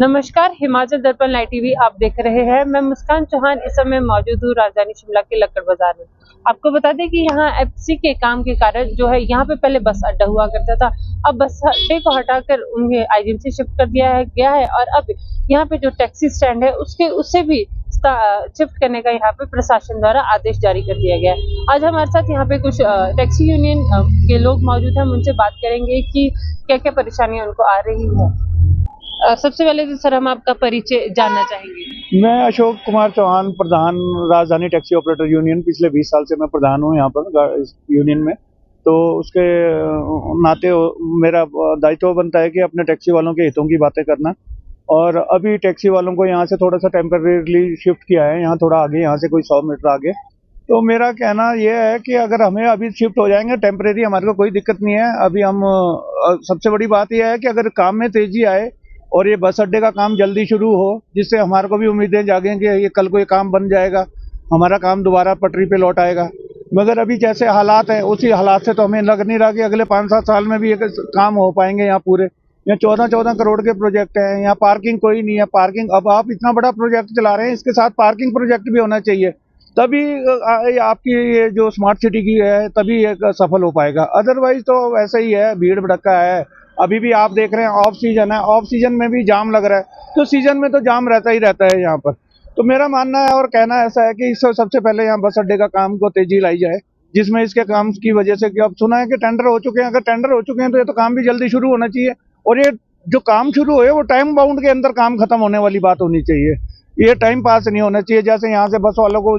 नमस्कार, हिमाचल दर्पण live TV आप देख रहे हैं। मैं मुस्कान चौहान इस समय मौजूद हूँ राजधानी शिमला के लक्कड़ बाजार में। आपको बता दें कि यहाँ एफसी के काम के कारण जो है यहाँ पे पहले बस अड्डा हुआ करता था। अब बस अड्डे को हटाकर उन्हें आईजीएमसी शिफ्ट कर दिया गया है और अब यहाँ पे जो टैक्सी स्टैंड है उससे भी शिफ्ट करने का यहाँ पे प्रशासन द्वारा आदेश जारी कर दिया गया है। आज हमारे साथ यहाँ पे कुछ टैक्सी यूनियन के लोग मौजूद हैं। हम उनसे बात करेंगे कि क्या क्या परेशानियां उनको आ रही है। सबसे पहले तो सर हम आपका परिचय जानना चाहेंगे। मैं अशोक कुमार चौहान, प्रधान राजधानी टैक्सी ऑपरेटर यूनियन। पिछले 20 साल से मैं प्रधान हूँ यहाँ पर इस यूनियन में। तो उसके नाते मेरा दायित्व बनता है कि अपने टैक्सी वालों के हितों की बातें करना। और अभी टैक्सी वालों को यहाँ से थोड़ा सा टेम्परेरीली शिफ्ट किया है, यहाँ थोड़ा आगे, यहाँ से कोई 100 मीटर आगे। तो मेरा कहना यह है कि अगर हमें अभी शिफ्ट हो जाएंगे टेम्परेरी, हमारे को कोई दिक्कत नहीं है। अभी हम सबसे बड़ी बात यह है कि अगर काम में तेजी आए और ये बस अड्डे का काम जल्दी शुरू हो, जिससे हमारे को भी उम्मीदें जागें कि ये कल को ये काम बन जाएगा, हमारा काम दोबारा पटरी पे लौट आएगा। मगर अभी जैसे हालात हैं उसी हालात से तो हमें लग नहीं रहा कि अगले 5-7 साल में भी ये काम हो पाएंगे। यहाँ पूरे यहाँ 14 करोड़ के प्रोजेक्ट हैं, यहाँ पार्किंग कोई नहीं है। पार्किंग, अब आप इतना बड़ा प्रोजेक्ट चला रहे हैं, इसके साथ पार्किंग प्रोजेक्ट भी होना चाहिए, तभी आपकी ये जो स्मार्ट सिटी की है तभी ये सफल हो पाएगा। अदरवाइज तो वैसे ही है, भीड़ भड़का है। अभी भी आप देख रहे हैं ऑफ सीजन है, ऑफ सीजन में भी जाम लग रहा है, तो सीजन में तो जाम रहता ही रहता है यहाँ पर। तो मेरा मानना है और कहना ऐसा है कि सबसे पहले यहाँ बस अड्डे का काम को तेजी लाई जाए, जिसमें इसके काम की वजह से कि अब सुना है कि टेंडर हो चुके हैं। अगर टेंडर हो चुके हैं तो ये तो काम भी जल्दी शुरू होना चाहिए, और ये जो काम शुरू हो वो टाइम बाउंड के अंदर काम खत्म होने वाली बात होनी चाहिए। ये टाइम पास नहीं होना चाहिए। जैसे यहाँ से बस वालों को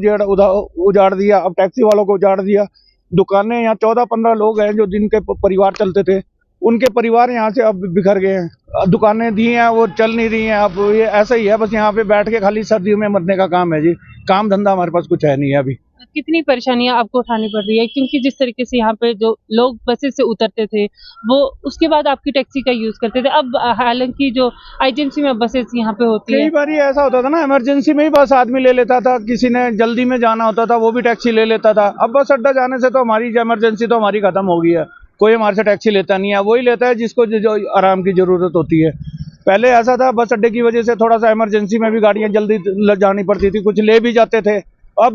उजाड़ दिया, अब टैक्सी वालों को उजाड़ दिया। दुकानें, यहाँ 14-15 लोग हैं जो जिनके परिवार चलते थे, उनके परिवार यहाँ से अब बिखर गए हैं। दुकानें दी हैं वो चल नहीं रही हैं। अब ये ऐसा ही है, बस यहाँ पे बैठ के खाली सर्दियों में मरने का काम है जी। काम धंधा हमारे पास कुछ है नहीं है अभी। कितनी परेशानियां आपको उठानी पड़ रही है, क्योंकि जिस तरीके से यहाँ पे जो लोग बसेस से उतरते थे वो उसके बाद आपकी टैक्सी का यूज करते थे। अब हालांकि जो आईजीएमसी में बसेस यहाँ पे होती है, कई बार ऐसा होता था ना, इमरजेंसी में ही बस आदमी ले लेता था, किसी ने जल्दी में जाना होता था वो भी टैक्सी ले लेता था। अब बस अड्डा जाने से तो हमारी इमरजेंसी तो हमारी खत्म हो गई है। कोई हमारे से टैक्सी लेता नहीं है, वही लेता है जिसको जो आराम की जरूरत होती है। पहले ऐसा था, बस अड्डे की वजह से थोड़ा सा इमरजेंसी में भी गाड़ियां जल्दी जानी पड़ती थी, कुछ ले भी जाते थे। अब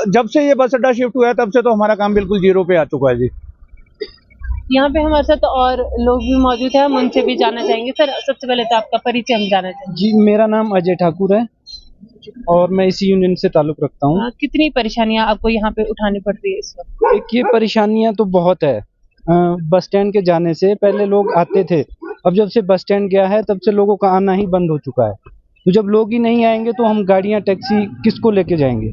जब से ये बस अड्डा शिफ्ट हुआ है तब से तो हमारा काम बिल्कुल जीरो पे आ चुका है जी। यहाँ पे हमारे साथ और लोग भी मौजूद हैं, हम उनसे भी जानना चाहेंगे। सर सबसे पहले तो आपका परिचय हम जानना चाहेंगे। जी, मेरा नाम अजय ठाकुर है और मैं इसी यूनियन से ताल्लुक रखता हूँ। कितनी परेशानियां आपको यहाँ पे उठानी पड़ रही है इस वक्त? देखिए, परेशानियां तो बहुत है। बस स्टैंड के जाने से पहले लोग आते थे, अब जब से बस स्टैंड गया है तब से लोगों का आना ही बंद हो चुका है। तो जब लोग ही नहीं आएंगे तो हम गाड़ियां, टैक्सी किसको लेके जाएंगे?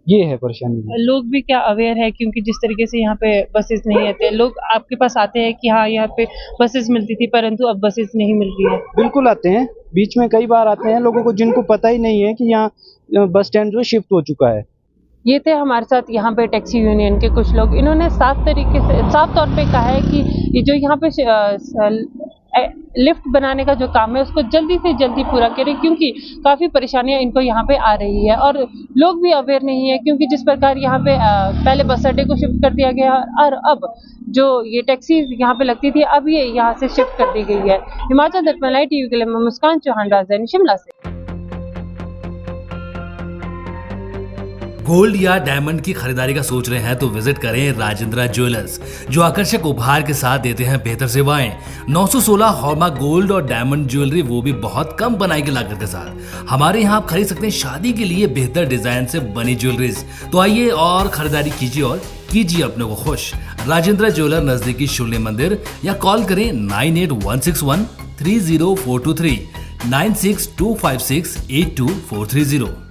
ये है परेशानी। लोग भी क्या अवेयर है, क्योंकि जिस तरीके से यहाँ पे बसेस नहीं आते, लोग आपके पास आते हैं कि हाँ यहाँ पे बसेस मिलती थी परंतु अब बसेस नहीं मिल रही है। बिल्कुल आते हैं, बीच में कई बार आते हैं लोगों को जिनको पता ही नहीं है कि यहाँ बस स्टैंड जो शिफ्ट हो चुका है। ये थे हमारे साथ यहाँ पे टैक्सी यूनियन के कुछ लोग। इन्होंने साफ तौर पे कहा है कि ये जो यहाँ पे लिफ्ट बनाने का जो काम है उसको जल्दी से जल्दी पूरा करें, क्योंकि काफ़ी परेशानियां इनको यहाँ पे आ रही है और लोग भी अवेयर नहीं है। क्योंकि जिस प्रकार यहाँ पे पहले बस अड्डे को शिफ्ट कर दिया गया और अब जो ये टैक्सी यहाँ पे लगती थी अब ये यहाँ से शिफ्ट कर दी गई है। हिमाचल दर्पण लाइव टीवी के लिए मैं मुस्कान चौहान, राजधानी शिमला से। गोल्ड या डायमंड की खरीदारी का सोच रहे हैं तो विजिट करें राजेंद्रा ज्वेलर्स, जो आकर्षक उपहार के साथ देते हैं बेहतर सेवाएं। 916 हॉलमार्क गोल्ड और डायमंड ज्वेलरी, वो भी बहुत कम बनाई की लागत के साथ। हमारे यहाँ आप खरीद सकते हैं शादी के लिए बेहतर डिजाइन से बनी ज्वेलरीज। तो आइए और खरीदारी कीजिए और कीजिए अपने को खुश। राजेंद्रा ज्वेलर, नजदीकी शून्य मंदिर, या कॉल करें 9816130423 9625682430।